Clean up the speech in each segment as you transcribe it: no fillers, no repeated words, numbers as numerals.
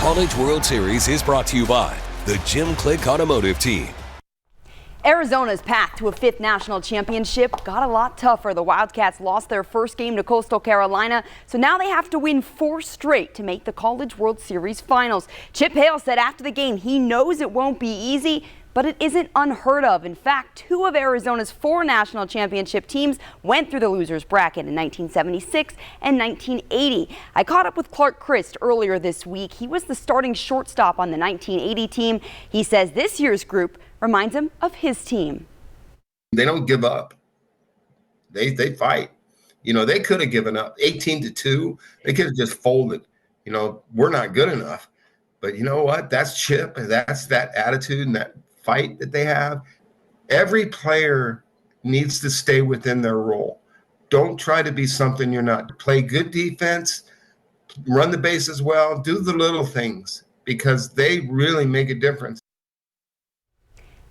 College World Series is brought to you by the Jim Click Automotive Team. Arizona's path to a 5th national championship got a lot tougher. The Wildcats lost their first game to Coastal Carolina, so now they have to win 4 straight to make the College World Series finals. Chip Hale said after the game he knows it won't be easy, but it isn't unheard of. In fact, 2 of Arizona's 4 national championship teams went through the losers bracket in 1976 and 1980. I caught up with Clark Christ earlier this week. He was the starting shortstop on the 1980 team. He says this year's group reminds him of his team. They don't give up. They fight. You know, they could have given up 18-2. They could have just folded. You know, we're not good enough. But you know what? That's Chip, and that's that attitude and that fight that they have. Every player needs to stay within their role. Don't try to be something you're not. Play good defense, run the bases well, do the little things, because they really make a difference.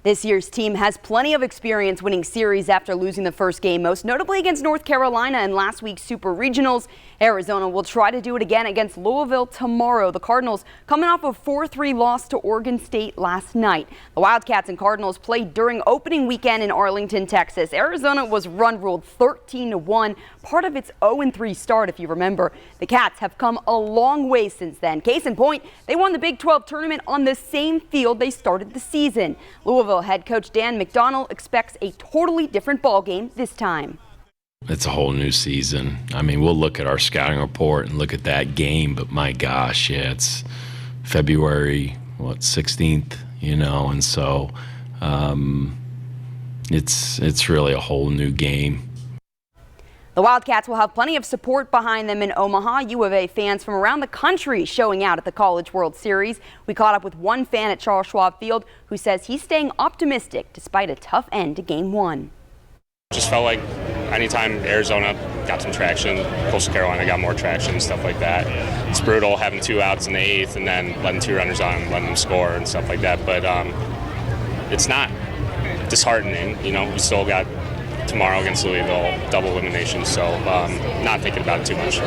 This year's team has plenty of experience winning series after losing the first game, most notably against North Carolina in last week's Super Regionals. Arizona will try to do it again against Louisville tomorrow. The Cardinals coming off a 4-3 loss to Oregon State last night. The Wildcats and Cardinals played during opening weekend in Arlington, Texas. Arizona was run-ruled 13-1, part of its 0-3 start, if you remember. The Cats have come a long way since then. Case in point, they won the Big 12 tournament on the same field they started the season. Louisville head coach Dan McDonnell expects a totally different ball game this time. It's a whole new season. I mean, we'll look at our scouting report and look at that game, but my gosh, yeah, it's February 16th, you know, and so it's really a whole new game. The Wildcats will have plenty of support behind them in Omaha. U of A fans from around the country showing out at the College World Series. We caught up with one fan at Charles Schwab Field who says he's staying optimistic despite a tough end to Game 1. Just felt like anytime Arizona got some traction, Coastal Carolina got more traction and stuff like that. It's brutal having 2 outs in the 8th and then letting 2 runners on and letting them score and stuff like that. But it's not disheartening. You know, we still got tomorrow against Louisville, double elimination, so not thinking about it too much.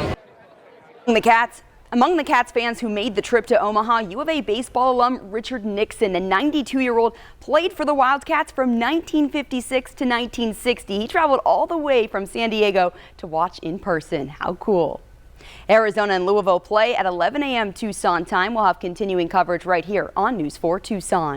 Among the Cats fans who made the trip to Omaha, U of A baseball alum Richard Nixon, the 92-year-old, played for the Wildcats from 1956 to 1960. He traveled all the way from San Diego to watch in person. How cool. Arizona and Louisville play at 11 a.m. Tucson time. We'll have continuing coverage right here on News 4 Tucson.